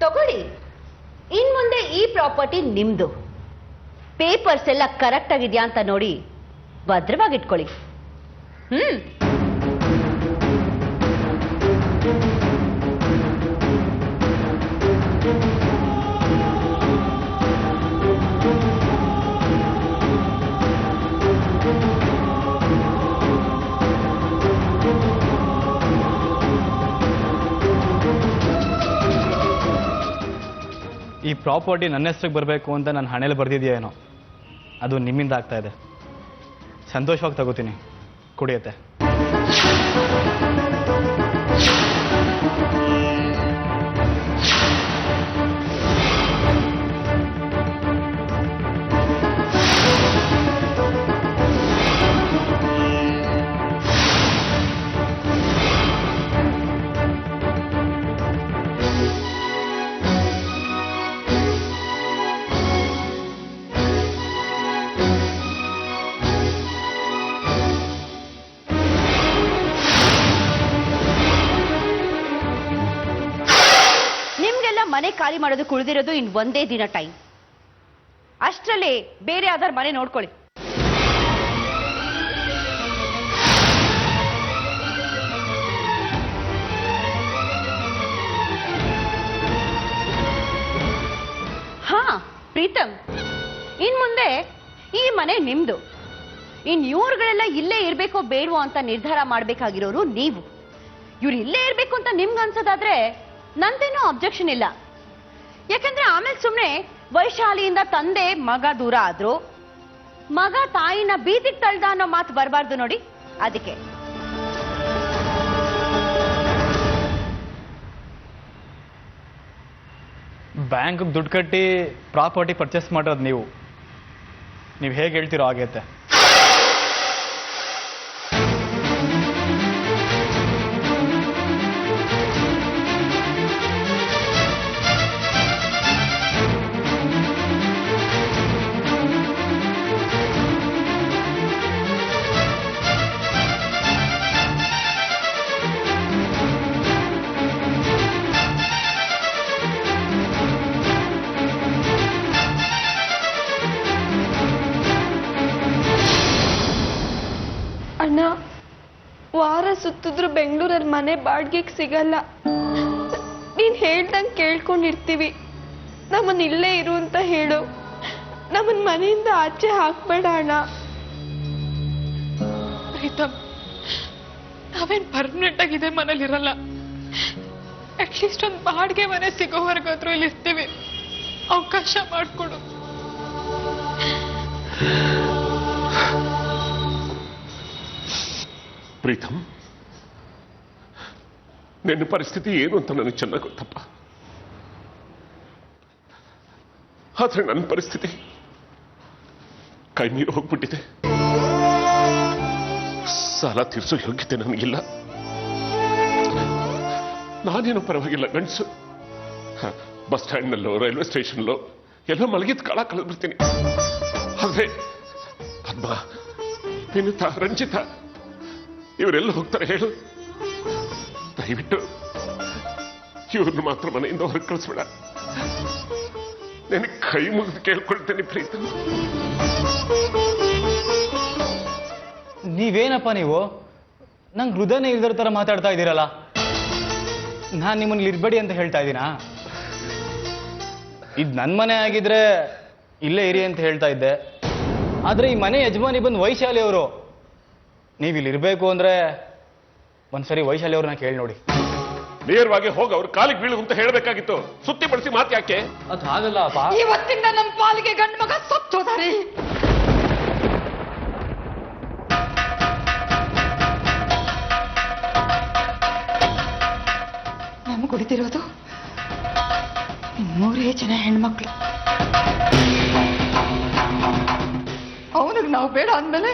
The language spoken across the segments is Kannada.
ತಗೊಳ್ಳಿ, ಇನ್ ಮುಂದೆ ಈ ಪ್ರಾಪರ್ಟಿ ನಿಮ್ದು. ಪೇಪರ್ಸ್ ಎಲ್ಲ ಕರೆಕ್ಟ್ ಆಗಿದ್ಯಾ ಅಂತ ನೋಡಿ ಭದ್ರವಾಗಿಟ್ಕೊಳ್ಳಿ. ಈ ಪ್ರಾಪರ್ಟಿ ನನ್ನ ಹೆಸರಿಗೆ ಬರಬೇಕು ಅಂತ ನಾನು ಹಣೆಯಲ್ಲಿ ಬರ್ದಿದೆಯೇನೋ, ಅದು ನಿಮ್ಮಿಂದ ಆಗ್ತಾ ಇದೆ. ಸಂತೋಷವಾಗಿ ತಗೋತೀನಿ, ಕುಡಿಯುತ್ತೆ. ಮನೆ ಖಾಲಿ ಮಾಡೋದು ಕುಳಿದಿರೋದು ಇನ್ ಒಂದೇ ದಿನ ಟೈಮ್. ಅಷ್ಟರಲ್ಲಿ ಬೇರೆ ಯಾವ್ದಾರು ಮನೆ ನೋಡ್ಕೊಳ್ಳಿ. ಹಾ ಪ್ರೀತಮ್, ಇನ್ ಮುಂದೆ ಈ ಮನೆ ನಿಮ್ದು. ಇನ್ ಇವ್ರುಗಳೆಲ್ಲ ಇಲ್ಲೇ ಇರ್ಬೇಕೋ ಬೇಡವೋ ಅಂತ ನಿರ್ಧಾರ ಮಾಡ್ಬೇಕಾಗಿರೋರು ನೀವು. ಇವ್ರು ಇಲ್ಲೇ ಇರ್ಬೇಕು ಅಂತ ನಿಮ್ಗೆ ಅನ್ಸೋದಾದ್ರೆ ನಂದೇನೂ ಅಬ್ಜೆಕ್ಷನ್ ಇಲ್ಲ. ಯಾಕಂದ್ರೆ ಆಮೇಲೆ ಸುಮ್ನೆ ವೈಶಾಲಿಯಿಂದ ತಂದೆ ಮಗ ದೂರ ಆದ್ರು, ಮಗ ತಾಯಿನ ಬೀದಿಗೆ ತಳ್ದ ಅನ್ನೋ ಮಾತು ಬರಬಾರ್ದು ನೋಡಿ, ಅದಕ್ಕೆ. ಬ್ಯಾಂಕ್ ದುಡ್ಡು ಕಟ್ಟಿ ಪ್ರಾಪರ್ಟಿ ಪರ್ಚೇಸ್ ಮಾಡೋದು ನೀವು ಹೇಗೆ ಹೇಳ್ತೀರೋ ಆಗೈತೆ. ಅಣ್ಣ, ವಾರ ಸುತ್ತಿದ್ರು ಬೆಂಗಳೂರಲ್ಲಿ ಮನೆ ಬಾಡಿಗೆಗೆ ಸಿಗಲ್ಲ. ನೀನ್ ಹೇಳ್ದಂಗೆ ಕೇಳ್ಕೊಂಡಿರ್ತೀವಿ. ನಮ್ಮನ್ನ ಇಲ್ಲೇ ಇರು ಅಂತ ಹೇಳು. ನಮ್ಮನ್ ಮನೆಯಿಂದ ಆಚೆ ಹಾಕ್ಬೇಡ ಅಣ್ಣ. ಪ್ರೀತಮ್, ನಾವೇನ್ ಪರ್ಮನೆಂಟ್ ಆಗಿದೆ ಮನೇಲಿ ಇರಲ್ಲ. ಅಟ್ಲೀಸ್ಟ್ ಒಂದು ಬಾಡಿಗೆ ಮನೆ ಸಿಗೋವರೆಗಾದ್ರೂ ಇಲ್ಲಿ ಇರ್ತೀವಿ. ಅವಕಾಶ ಮಾಡ್ಕೊಡು. ಪ್ರೀತಮ್, ನಿನ್ನ ಪರಿಸ್ಥಿತಿ ಏನು ಅಂತ ನನಗೆ ಚೆನ್ನಾಗಿ ಗೊತ್ತಪ್ಪ. ಆದ್ರೆ ನನ್ನ ಪರಿಸ್ಥಿತಿ ಕೈ ನೀರು ಹೋಗ್ಬಿಟ್ಟಿದೆ. ಸಾಲ ತೀರಿಸೋ ಯೋಗ್ಯತೆ ನನಗಿಲ್ಲ. ನಾನೇನು ಪರವಾಗಿಲ್ಲ, ಗಂಡಸು. ಬಸ್ ಸ್ಟ್ಯಾಂಡ್ನಲ್ಲೋ ರೈಲ್ವೆ ಸ್ಟೇಷನ್ಲೋ ಎಲ್ಲ ಮಲಗಿದ ಕಾಲ ಕಳೆದ್ಬಿಡ್ತೀನಿ. ಆದ್ರೆ ಪದ್ಮ, ವಿನುತಾ, ರಂಜಿತಾ ಇವರೆಲ್ಲ ಹೋಗ್ತಾರೆ ಹೇಳು? ದಯವಿಟ್ಟು ಇವ್ರನ್ನ ಮಾತ್ರ ಮನೆಯಿಂದ ಹೊರಗೆ ಕಳಿಸ್ಬೇಡ. ನನಗೆ ಕೈ ಮುಗಿದು ಕೇಳ್ಕೊಳ್ತೇನೆ ಪ್ರೀತಮ್. ನೀವೇನಪ್ಪ ನೀವು ನಂಗೆ ಹೃದಯನೇ ಇಲ್ದರ ತರ ಮಾತಾಡ್ತಾ ಇದ್ದೀರಲ್ಲ. ನಾನು ನಿಮ್ಮನ್ನ ಇರ್ಬೇಡಿ ಅಂತ ಹೇಳ್ತಾ ಇದ್ದೀನಾ? ಇದು ನನ್ನ ಮನೆ ಆಗಿದ್ರೆ ಇಲ್ಲೇ ಇರಿ ಅಂತ ಹೇಳ್ತಾ ಇದ್ದೆ. ಆದ್ರೆ ಈ ಮನೆ ಯಜಮಾನಿ ಬಂದು ವೈಶಾಲಿ ಅವರು. ನೀವು ಇಲ್ಲಿ ಇರಬೇಕು ಅಂದ್ರೆ ಒಂದ್ಸರಿ ವೈಶಾಲಿ ಅವ್ರನ್ನ ಕೇಳಿ ನೋಡಿ. ನೇರವಾಗಿ ಹೋಗಿ ಅವ್ರ ಕಾಲಿಗೆ ಬೀಳು ಅಂತ ಹೇಳಬೇಕಾಗಿತ್ತು. ಸುತ್ತಿ ಬಳಸಿ ಮಾತು ಯಾಕೆ? ಅದು ಹಾಗಲ್ಲ ಅಪ್ಪ. ಇವತ್ತಿಂದ ನಮ್ಮ ಪಾಲಿಗೆ ಗಂಡು ಮಗ ಸತ್ತೋದಾರೆ. ನಮ್ಗೆ ಕುಡಿತಿರೋದು 3 ಜನ ಹೆಣ್ಮಕ್ಳು. ಅವನಿಗೆ ನಾವು ಬೇಡ ಅಂದ್ಮೇಲೆ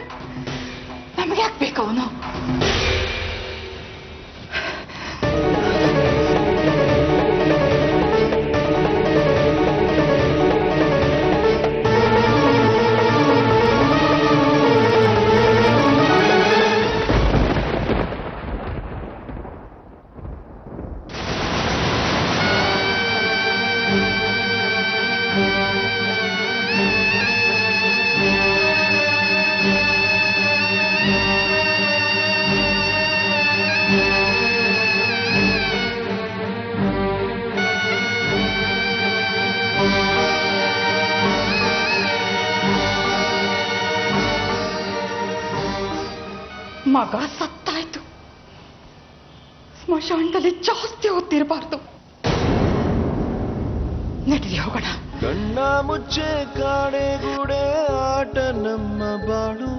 ನಮಗೆ ಯಾಕೆ ಬೇಕು ಅವನು? ಮಗ ಸತ್ತಾಯ್ತು, ಸ್ಮಶಾನದಲ್ಲಿ ಜಾಸ್ತಿ ಹೊತ್ತಿರಬಾರ್ದು. ನಡೀರಿ ಹೋಗೋಣ. ಕಣ್ಣ ಮುಚ್ಚೆ ಕಾಡೆಗೂಡೆ ಆಟ ನಮ್ಮ ಬಾಳು,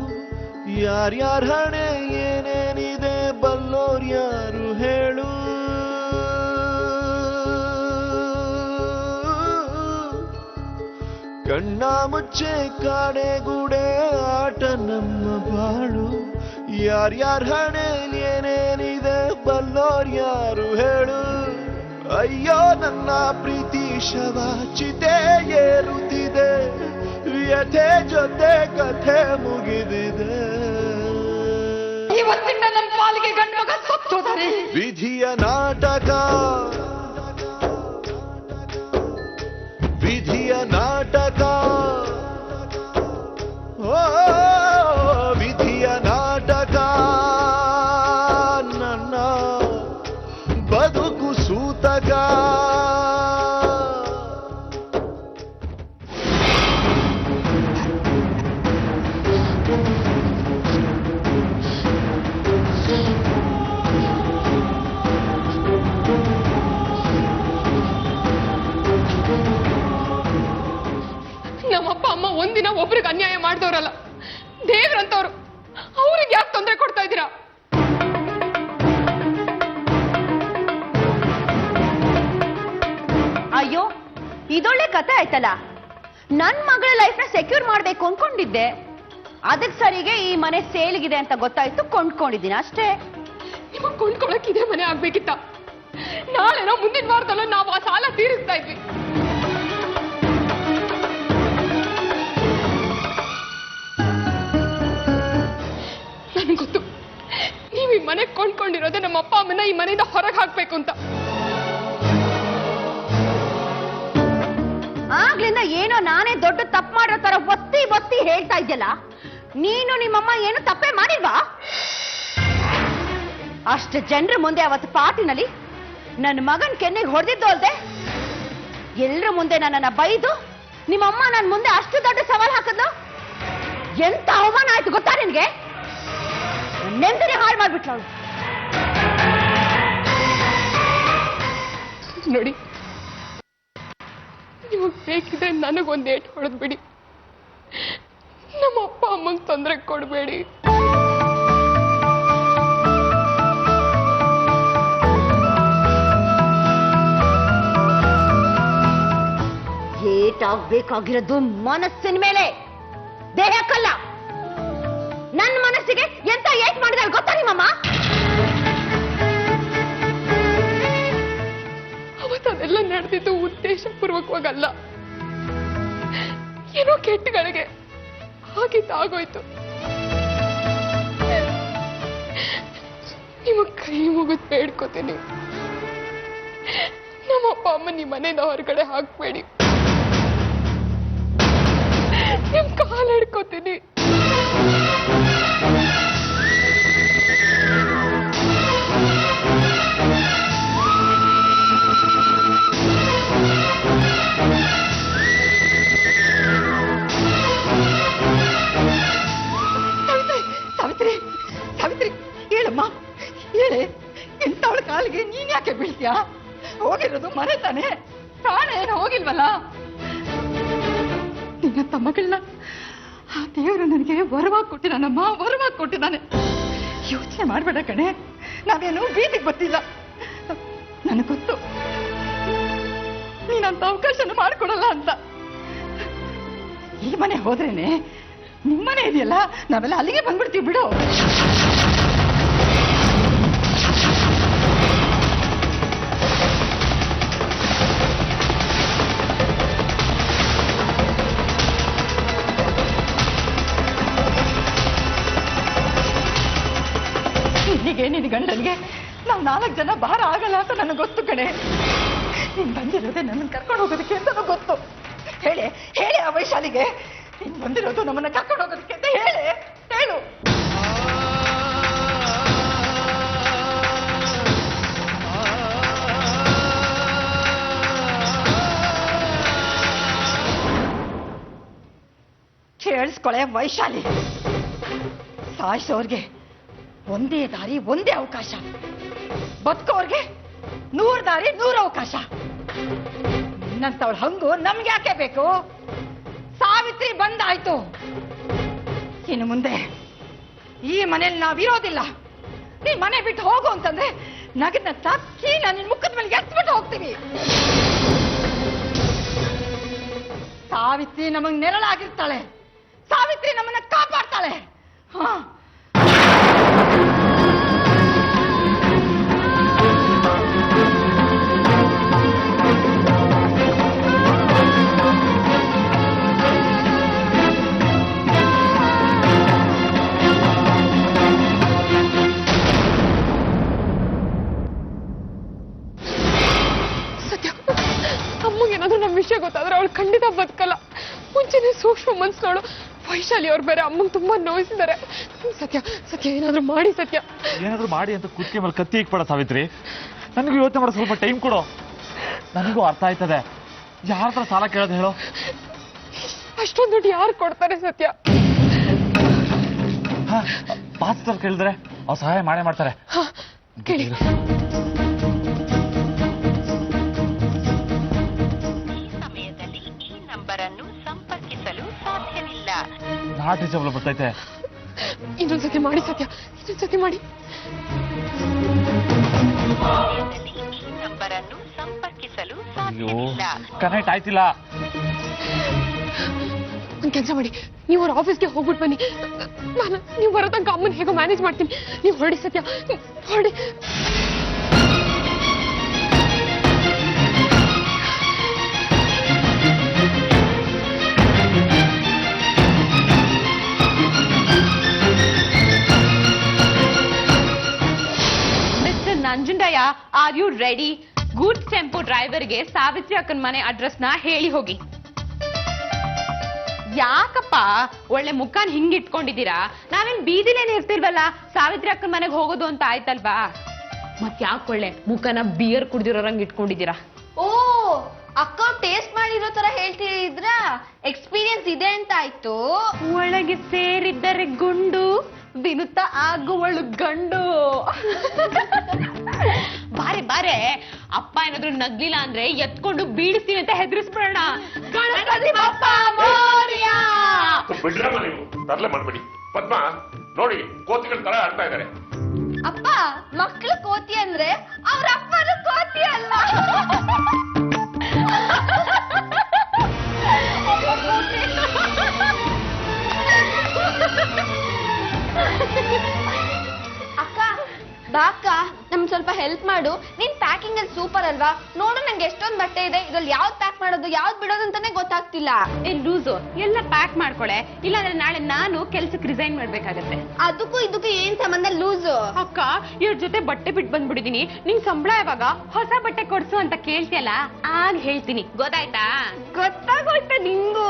ಯಾರ್ಯಾರ ಹಣೆ ಏನೇನಿದೆ ಬಲ್ಲೋರ್ ಯಾರು ಹೇಳು. ಕಣ್ಣ ಮುಚ್ಚೆ ಕಾಡೆಗೂಡೆ ಆಟ ನಮ್ಮ ಬಾಳು, ಯಾರ್ಯಾರ ಹಣೆ ಏನೇನಿದೆ ಬಲ್ಲೋರ್ ಯಾರು ಹೇಳು. ಅಯ್ಯೋ ನನ್ನ ಪ್ರೀತಿ ಶವ ಚಿತೆ ಏರುತ್ತಿದೆ, ವ್ಯಥೆ ಜೊತೆ ಕಥೆ ಮುಗಿದಿದೆ. ಇವತ್ತಿಂದ ನಮ್ಮ ಪಾಲಿಗೆ ಗಂಡು ಮಗ ಸತ್ತೋದರೆ. ವಿಧಿಯ ನಾಟಕ, ವಿಧಿಯ ನಾಟಕ, ಓ ವಿಧಿಯ ನಾಟಕ, ನನ್ನ ಬದುಕು ಸೂತಕ. ನಮ್ಮಪ್ಪ ಅಮ್ಮ ಒಂದಿನ ಒಬ್ರಿಗೆ ಅನ್ಯಾಯ ಮಾಡಿದವರಲ್ಲ, ದೇವ್ರಂತವ್ರು. ಅವ್ರಿಗೆ ಯಾಕೆ ತೊಂದರೆ ಕೊಡ್ತಾ ಇದ್ದೀರಾ? ಅಯ್ಯೋ, ಇದೊಳ್ಳೆ ಕತೆ ಆಯ್ತಲ್ಲ. ನನ್ ಮಗಳ ಲೈಫ್ನ ಸೆಕ್ಯೂರ್ ಮಾಡ್ಬೇಕು ಅನ್ಕೊಂಡಿದ್ದೆ, ಅದಕ್ಕೆ ಸರಿಗೆ ಈ ಮನೆ ಸೇಲ್ಗಿದೆ ಅಂತ ಗೊತ್ತಾಯ್ತು, ಕೊಂಡ್ಕೊಂಡಿದ್ದೀನಿ ಅಷ್ಟೇ. ನಿಮಗ್ ಕೊಂಡ್ಕೊಳಕ್ ಇದೇ ಮನೆ ಆಗ್ಬೇಕಿತ್ತ? ನಾಳೆನೋ ಮುಂದಿನ ವಾರದಲ್ಲೋ ನಾವು ಆ ಸಾಲ ತೀರಿಸ್ತಾ ಇದ್ವಿ. ನನ್ಗೆ ಗೊತ್ತು, ನೀವು ಈ ಮನೆ ಕೊಂಡ್ಕೊಂಡಿರೋದೇ ನಮ್ಮ ಅಪ್ಪ ಅಮ್ಮನ ಈ ಮನೆಯಿಂದ ಹೊರಗೆ ಹಾಕ್ಬೇಕು ಅಂತ. ಆಗ್ಲಿಂದ ಏನೋ ನಾನೇ ದೊಡ್ಡ ತಪ್ಪು ಮಾಡೋ ತರ ಒತ್ತಿ ಒತ್ತಿ ಹೇಳ್ತಾ ಇದ್ಯಲ್ಲ. ನೀನು ನಿಮ್ಮಮ್ಮ ಏನು ತಪ್ಪೇ ಮಾಡಿಲ್ವಾ? ಅಷ್ಟು ಜನರ ಮುಂದೆ ಅವತ್ತು ಪಾರ್ಟಿನಲ್ಲಿ ನನ್ನ ಮಗನ್ ಕೆನ್ನೆಗೆ ಹೊಡೆದಿದ್ದು ಅಲ್ದೆ, ಎಲ್ಲರ ಮುಂದೆ ನನ್ನನ್ನ ಬೈದು ನಿಮ್ಮಮ್ಮ ನನ್ನ ಮುಂದೆ ಅಷ್ಟು ದೊಡ್ಡ ಸವಾಲ್ ಹಾಕಿದ್ಲು. ಎಂತ ಅವಮಾನ ಆಯ್ತು ಗೊತ್ತಾ ನಿನ್ಗೆ? ನೆಮ್ಮದಿನೇ ಹಾಳು ಮಾಡ್ಬಿಟ್ಲು ಅವಳು. ನೋಡಿ, ನಿಮಗ್ ಬೇಕಿದೆ ನನಗೊಂದು ಏಟು ಹೊಡೆದ್ಬಿಡಿ, ನಮ್ಮ ಅಪ್ಪ ಅಮ್ಮಂಗೆ ತೊಂದರೆ ಕೊಡಬೇಡಿ. ಏಟಾಗ್ಬೇಕಾಗಿರೋದು ಮನಸ್ಸಿನ ಮೇಲೆ, ದೇಹಕ್ಕಲ್ಲ. ನನ್ನ ಮನಸ್ಸಿಗೆ ಎಂತ ಏಟ್ ಮಾಡಿದಾಳೆ ಗೊತ್ತಾ ನಿಮ್ಮಮ್ಮ? ಅವತ್ತದೆಲ್ಲ ನಡೆದಿದ್ದು ಉದ್ದೇಶಪೂರ್ವಕವಾಗಲ್ಲ, ಏನೋ ಕೆಟ್ಟಗಳಿಗೆ ಹಾಗಿದ್ದಾಗೋಯ್ತು. ನಿಮಗ್ ಕೈ ಮುಗಿದ್ ಬೇಡ್ಕೋತೀನಿ, ನಮ್ಮಪ್ಪ ಅಮ್ಮ ನಿಮ್ಮ ಮನೆಯಿಂದ ಹೊರಗಡೆ ಹಾಕ್ಬೇಡಿ. ನಿಮ್ ಕಾಲ್ ಹಿಡ್ಕೋತೀನಿ. ಸಾವಿತ್ರಿ, ಸಾವಿತ್ರಿ, ಹೇಳಮ್ಮ, ಹೇಳೆ. ಇಂಥವಳ ಕಾಲಿಗೆ ನೀನ್ ಯಾಕೆ ಬೀಳ್ತೀಯಾ? ಹೋಗಿರೋದು ಮನೆ ತಾನೆ, ಪ್ರಾಣ ಏನು ಹೋಗಿಲ್ವಲ್ಲ. ನಿನ್ನ ತಮ್ಮಗಳನ್ನ ಆ ದೇವರು ನನಗೆ ವರವಾಗಿ ಕೊಟ್ಟಿದ್ದಾನಮ್ಮ, ವರವಾಗಿ ಕೊಟ್ಟಿದ್ದಾನೆ. ಯೋಚನೆ ಮಾಡ್ಬೇಡ ಕಣೆ, ನಾವೇನು ಬೀದಿಗೆ ಬರ್ತಿಲ್ಲ. ನನಗೆ ಗೊತ್ತು ನೀನಂತ ಅವಕಾಶನ ಮಾಡ್ಕೊಡಲ್ಲ ಅಂತ. ಈ ಮನೆ ಹೋದ್ರೇನೆ ನಿಮ್ಮನೆ ಇದೆಯಲ್ಲ, ನಾವೆಲ್ಲ ಅಲ್ಲಿಗೆ ಬಂದ್ಬಿಡ್ತೀವಿ ಬಿಡು. ನಿನಗೆ ನಿನ್ನ ಗಂಡನಿಗೆ ನಾವು 4 ಜನ ಭಾರ ಆಗಲ್ಲ ಅಂತ ನನಗೆ ಗೊತ್ತು ಕಣೆ. ನೀನ್ ಬಂದಿರೋದೇ ನನ್ನನ್ನು ಕರ್ಕೊಂಡು ಹೋಗೋದಕ್ಕೆ ಅಂತ ಗೊತ್ತು. ಹೇಳಿ ಹೇಳಿ ಆ ವೈಶಾಲಿಗೆ, ನೀನ್ ಬಂದಿರೋದು ನಮ್ಮನ್ನ ಕರ್ಕೊಂಡು ಹೋಗೋದಕ್ಕೆ ಅಂತ ಹೇಳಿ, ಹೇಳು. ಕೇಳಿಸ್ಕೊಳೆ ವೈಶಾಲಿ, ಸಾಯಿಸೋರ್ಗೆ ಒಂದೇ ದಾರಿ ಒಂದೇ ಅವಕಾಶ, ಬದುಕೋರ್ಗೆ 100 ದಾರಿ 100 ಅವಕಾಶ. ನಿನ್ನಂತವಳ ಹಂಗು ನಮ್ಗೆ ಯಾಕೆ ಬೇಕು? ಸಾವಿತ್ರಿ ಬಂದಾಯ್ತು. ಇನ್ನು ಮುಂದೆ ಈ ಮನೇಲಿ ನಾವಿರೋದಿಲ್ಲ. ನೀ ಮನೆ ಬಿಟ್ಟು ಹೋಗು ಅಂತಂದ್ರೆ ನಗನ ತಕ್ಕಿ ನಾನು ನಿನ್ ಮುಖದ ಮೇಲೆ ಎತ್ಬಿಟ್ಟು ಹೋಗ್ತೀವಿ. ಸಾವಿತ್ರಿ ನಮಗ್ ನೆರಳಾಗಿರ್ತಾಳೆ. ಸಾವಿತ್ರಿ ನಮ್ಮನ್ನ ಕಾಪಾಡ್ತಾಳೆ. ಹಾ, ಅಮ್ಮಗೇನಾದ್ರೂ ನಮ್ಮ ವಿಷಯ ಗೊತ್ತಾದ್ರೆ ಅವಳು ಖಂಡಿತ ಬದುಕಲ್ಲ. ಮುಂಚೆನೆ ಸೂಕ್ಷ್ಮ ಮನ್ಸ್ನೋಳು. ವೈಶಾಲಿ ಅವ್ರು ಬೇರೆ ಅಮ್ಮಂಗೆ ತುಂಬಾ ನೋಯಿಸಿದ್ದಾರೆ. ಸತ್ಯ ಏನಾದ್ರೂ ಮಾಡಿ. ಏನಾದ್ರೂ ಮಾಡಿ ಅಂತ ಕುತ್ತಿಗೆ ಮೇಲೆ ಕತ್ತಿ ಇಕ್ಬೇಡ ಸಾವಿತ್ರಿ. ನನಗೂ ಯೋಚನೆ ಮಾಡೋ ಸ್ವಲ್ಪ ಟೈಮ್ ಕೊಡು. ನನಗೂ ಅರ್ಥ ಆಯ್ತದೆ. ಯಾರ ಹತ್ರ ಸಾಲ ಕೇಳೋದು ಹೇಳೋ? ಅಷ್ಟೊಂದು ದುಡ್ಡು ಯಾರು ಕೊಡ್ತಾರೆ ಸತ್ಯ? ಪಾಸ್ಟರ್ ಕೇಳಿದ್ರೆ ಅವ್ರು ಸಹಾಯ ಮಾಡೇ ಮಾಡ್ತಾರೆ. ಕೇಳಿ. ನಾಟ್ ರೀಚಬಲ್ ಬರ್ತೈತೆ. ಇನ್ನೊಂದ್ಸತಿ ಮಾಡಿ ಸತ್ಯ, ಇನ್ನೊಂದ್ಸತಿ ಮಾಡಿ. ಕನೆಕ್ಟ್ ಆಯ್ತಿಲ್ಲ. ಒಂದ್ ಕೆಲಸ ಮಾಡಿ, ನೀವು ಅವ್ರ ಆಫೀಸ್ಗೆ ಹೋಗ್ಬಿಟ್ಟು ಬನ್ನಿ. ನೀವು ಬರೋ ತನಕ ಅಮ್ಮನ ಹೇಗೋ ಮ್ಯಾನೇಜ್ ಮಾಡ್ತೀನಿ. ನೀವು ಹೊರಡಿ ಸತ್ಯ, ಹೊರಡಿ. Nanjundaiah, are you ready? Goods tempo ಡ್ರೈವರ್ಗೆ ಸಾವಿತ್ರಿ ಅಕ್ಕನ ಮನೆ ಅಡ್ರೆಸ್ನ ಹೇಳಿ ಹೋಗಿ. ಯಾಕಪ್ಪ ಒಳ್ಳೆ ಮುಖಾನ್ ಹಿಂಗಿಟ್ಕೊಂಡಿದ್ದೀರಾ? ನಾವೇನ್ ಬೀದಿಲೇನೆ ಇರ್ತಿಲ್ವಲ್ಲ, ಸಾವಿತ್ರಿ ಅಕ್ಕನ ಮನೆಗೆ ಹೋಗೋದು ಅಂತ ಆಯ್ತಲ್ವಾ? ಮತ್ ಯಾಕೆ ಒಳ್ಳೆ ಮುಖನ ಬಿಯರ್ ಕುಡ್ದಿರೋರಂಗ್ ಇಟ್ಕೊಂಡಿದ್ದೀರಾ? ಓ, ಅಕ್ಕ ಟೇಸ್ಟ್ ಮಾಡಿರೋ ತರ ಹೇಳ್ತಿದ್ರ ಎಕ್ಸ್ಪೀರಿಯನ್ಸ್ ಇದೆ ಅಂತ ಆಯ್ತು. ಒಳಗೆ ಸೇರಿದ್ದರೆ ಗುಂಡು, ದಿನುತ್ತಾ ಆಗುವಳು ಗಂಡು. ಬಾರೆ ಅಪ್ಪ ಏನಾದ್ರು ನಗ್ಲಿಲ್ಲ ಅಂದ್ರೆ ಎತ್ಕೊಂಡು ಬೀಳಿಸ್ತೀನಿ ಅಂತ ಹೆದರಿಸ್ಬಿಡೋಣ. ಗಣಪತಿ ಬಪ್ಪ ಮೋರ್ಯ. ಬಿಡ್ರಮ್ಮ ನೀವು, ತರಲೆ ಮಾಡ್ಬೇಡಿ. ಪದ್ಮ ನೋಡಿ, ಕೋತಿಗಳ ತರ ಆಡ್ತಾ ಇದ್ದಾರೆ. ಅಪ್ಪ, ಮಕ್ಕಳು ಕೋತಿ ಅಂದ್ರೆ ಅವ್ರ ಅಪ್ಪನ ಕೋತಿ ಅಲ್ಲ. ಅಕ್ಕ ಬಾಕ, ನಮ್ ಸ್ವಲ್ಪ ಹೆಲ್ಪ್ ಮಾಡು. ನಿನ್ ಪ್ಯಾಕಿಂಗ್ ಅಲ್ಲಿ ಸೂಪರ್ ಅಲ್ವಾ? ನೋಡು, ನಂಗೆ ಎಷ್ಟೊಂದ್ ಬಟ್ಟೆ ಇದೆ. ಇದ್ರಲ್ಲಿ ಯಾವ್ದು ಪ್ಯಾಕ್ ಮಾಡೋದು ಯಾವ್ದು ಬಿಡೋದು ಅಂತಾನೆ ಗೊತ್ತಾಗ್ತಿಲ್ಲ. ಲೂಸು ಎಲ್ಲ ಪ್ಯಾಕ್ ಮಾಡ್ಕೊಳೆ, ಇಲ್ಲಾಂದ್ರೆ ನಾಳೆ ನಾನು ಕೆಲ್ಸಕ್ಕೆ ರಿಸೈನ್ ಮಾಡ್ಬೇಕಾಗತ್ತೆ. ಅದಕ್ಕೂ ಇದಕ್ಕೂ ಏನ್ ಸಂಬಂಧ ಲೂಸು? ಅಕ್ಕ, ಇವ್ರ ಜೊತೆ ಬಟ್ಟೆ ಬಿಟ್ಟು ಬಂದ್ಬಿಟ್ಟಿದೀನಿ. ನಿಂಗ್ ಸಂಬಳ ಯಾವಾಗ? ಹೊಸ ಬಟ್ಟೆ ಕೊಡ್ಸು ಅಂತ ಕೇಳ್ತಿಯಲ್ಲ, ಆಗ ಹೇಳ್ತೀನಿ. ಗೊತ್ತಾಯ್ತಾ? ಗೊತ್ತಾಗೋಯ್ತ ನಿಂಗೂ?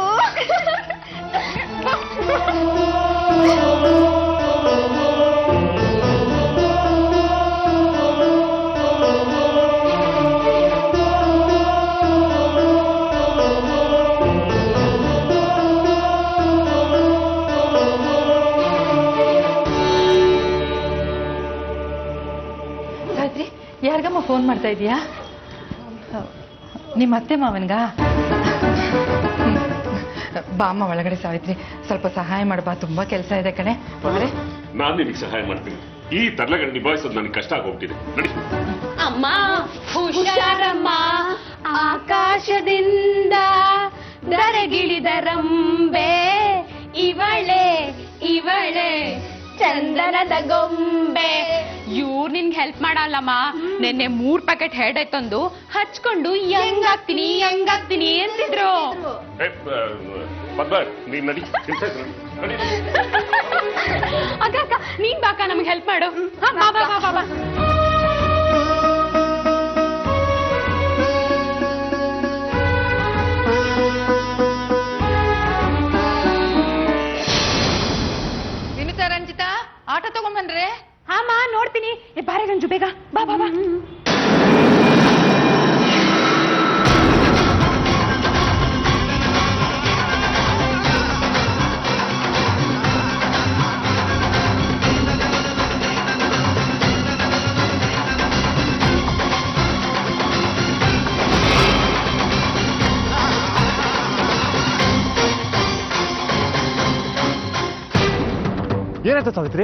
ಸಾವಿತ್ರಿ, ಯಾರಿಗಮ್ಮ ಫೋನ್ ಮಾಡ್ತಾ ಇದೀಯಾ? ನಿಮ್ಮ ಅತ್ತೆ ಮಾವನ್ಗ? ಬಾಮ್ಮ ಒಳಗಡೆ. ಸಾವಿತ್ರಿ, ಸ್ವಲ್ಪ ಸಹಾಯ ಮಾಡಬಾ, ತುಂಬಾ ಕೆಲಸ ಇದೆ ಕಣೆ. ನಾನು ನಿನಗೆ ಸಹಾಯ ಮಾಡ್ತೀನಿ. ಈ ತರಲೆಗಳನ್ನ ನಿಭಾಯಿಸೋದು ನನಗೆ ಕಷ್ಟ ಆಗೋಗ್ತಿದೆ. ನೋಡಿ ಅಮ್ಮ, ಹುಷಾರಮ್ಮ. ಆಕಾಶದಿಂದ ದರಗಿಳಿದರಂಬೆ, ಇವಳೆ ಚಂದನದ ಗೊಂಬೆ. ಇವ್ರು ನಿನ್ಗೆ ಹೆಲ್ಪ್ ಮಾಡಲ್ಲಮ್ಮ. ನೆನ್ನೆ 3 ಪ್ಯಾಕೆಟ್ ಹೆಡ್ ತಂದು ಹಚ್ಕೊಂಡು ಹೆಂಗಾಗ್ತೀನಿ ಅಂತಿದ್ರು. ಪದ್ಮ, ನೀನ್ ನಡಿ. ಅಕ್ಕ, ನೀನ್ ಬಾಕ ನಮ್ಗೆ ಹೆಲ್ಪ್ ಮಾಡು. ಬಾ. ವಿನುತಾ, ರಂಜಿತಾ, ಆಟೋ ತಗೊಂಡ್ಬನ್ರೆ. ಹಾಮ, ನೋಡ್ತೀನಿ. ಬಾರೆ ರಂಜು, ಬೇಗ ಬಾ. ಏನಾಯ್ತು ಸಾವಿತ್ರಿ?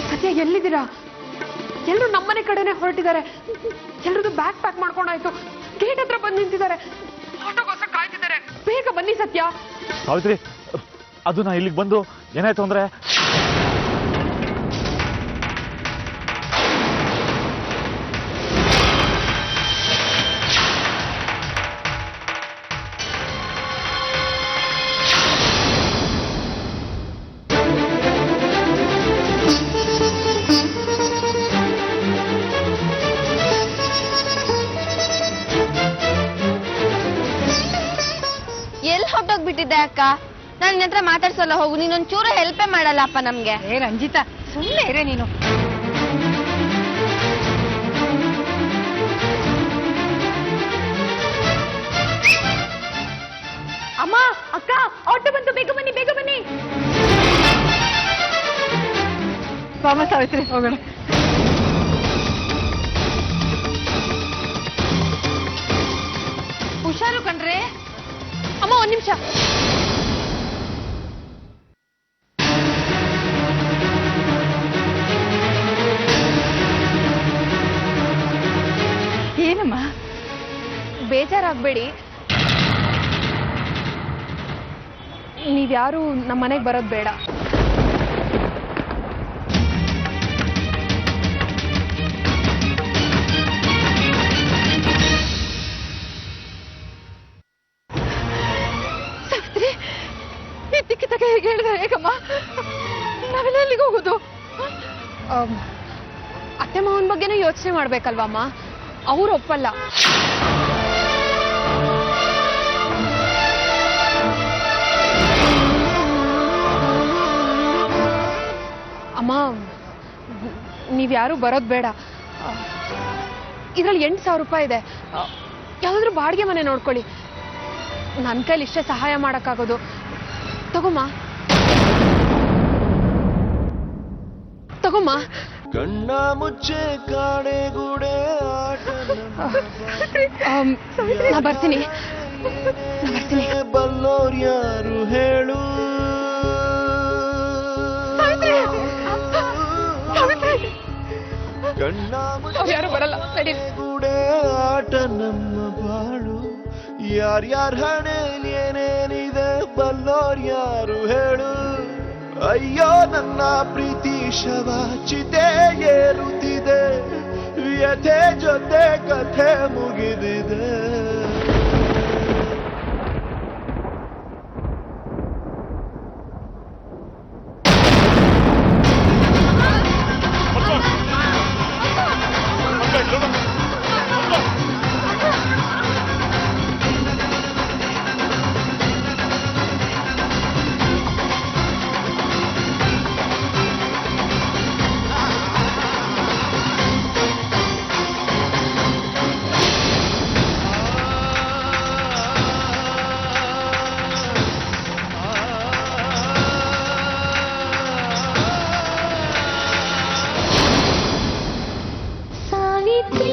ಸತ್ಯ ಎಲ್ಲಿದ್ದೀರಾ? ಎಲ್ರು ನಮ್ಮನೆ ಕಡೆನೆ ಹೊರಟಿದ್ದಾರೆ. ಎಲ್ರದ್ದು ಬ್ಯಾಗ್ ಪ್ಯಾಕ್ ಮಾಡ್ಕೊಂಡಾಯ್ತು. ಗೇಟ್ ಹತ್ರ ಬಂದು ನಿಂತಿದ್ದಾರೆ. ಆಟೋಗೋಸ್ಕರ ಕಾಯ್ತಿದ್ದಾರೆ. ಬೇಗ ಬನ್ನಿ ಸತ್ಯ. ಸಾವಿತ್ರಿ, ಅದು ನಾ ಇಲ್ಲಿಗೆ ಬಂದು ಏನಾಯ್ತು ಅಂದ್ರೆ, ಎಲ್ಲಿ ಹೊಟ್ಟೋಗ್ಬಿಟ್ಟಿದ್ದೆ ಅಕ್ಕ? ನಾನು ನಿನ್ನ ಹತ್ರ ಮಾತಾಡ್ಸಲ್ಲ, ಹೋಗು. ನೀನೊಂದ್ ಚೂರು ಹೆಲ್ಪೇ ಮಾಡಲ್ಲಪ್ಪ ನಮ್ಗೆ. ಏ ರಂಜಿತಾ, ಸುಮ್ಮನೆ ಇರೇ ನೀನು. ಅಮ್ಮ, ಅಕ್ಕ, ಆಟೋ ಬಂತು, ಬೇಗ ಬನ್ನಿ, ಬೇಗ ಬನ್ನಿ. ಬಾಮ ಸಾವಿತ್ರಿ, ಹೋಗೋಣ. ಹುಷಾರು ಕಣ್ರೆ. ಅಮ್ಮ ಒಂದ್ ನಿಮಿಷ. ಏನಮ್ಮ? ಬೇಜಾರಾಗ್ಬೇಡಿ. ನೀವ್ಯಾರು ನಮ್ಮ ಮನೆಗೆ ಬರೋದು ಬೇಡ. ಸಾವಿತ್ರಿ, ಇದ್ದಕ್ಕಿದ್ದಾಗ ಹೇಗೆ ಹೇಳಿದ್ರೆ ಹೇಗಮ್ಮ? ನಾವೆಲ್ಲ ಎಲ್ಲಿಗೆ ಹೋಗೋದು? ಅತ್ತೆ ಮಾವನ ಬಗ್ಗೆನೂ ಯೋಚನೆ ಮಾಡ್ಬೇಕಲ್ವಮ್ಮ? ಅವ್ರು ಒಪ್ಪಲ್ಲ. ಅಮ್ಮ, ನೀವ್ಯಾರು ಬರೋದು ಬೇಡ. ಇದ್ರಲ್ಲಿ 8,000 ರೂಪಾಯಿ ಇದೆ. ಯಾವ್ದಾದ್ರು ಬಾಡಿಗೆ ಮನೆ ನೋಡ್ಕೊಳ್ಳಿ. ನನ್ನ ಕೈಲಿ ಇಷ್ಟೇ ಸಹಾಯ ಮಾಡಕ್ಕಾಗೋದು. ತಗೊಮ್ಮ, ತಗೊಮ್ಮ. ಕಣ್ಣ ಮುಚ್ಚೆ ಕಾಣೆಗೂಡೆ ಆಟ ನಾ ಬರ್ತೀನಿ. ಬಲ್ಲೋರ್ ಯಾರು ಹೇಳು? ಕಣ್ಣ ಯಾರು ಬರಲ್ಲ, ನಡೀರಿ. ಮುಚ್ಚೆ ಆಟ ನಮ್ಮ ಬಾಳು. ಯಾರ್ಯಾರ ಹಣೆಯಲ್ಲಿ ಏನೇನಿದೆ ಬಲ್ಲೋರ್ ಯಾರು ಹೇಳು? ಅಯ್ಯೋ ನನ್ನ ಪ್ರೀತಿ ಶವ ಚಿತೆ ಏರುತ್ತಿದೆ. ವ್ಯಥೆ ಜೊತೆ ಕಥೆ ಮುಗಿದಿದೆ. ಸಾವಿತ್ರಿ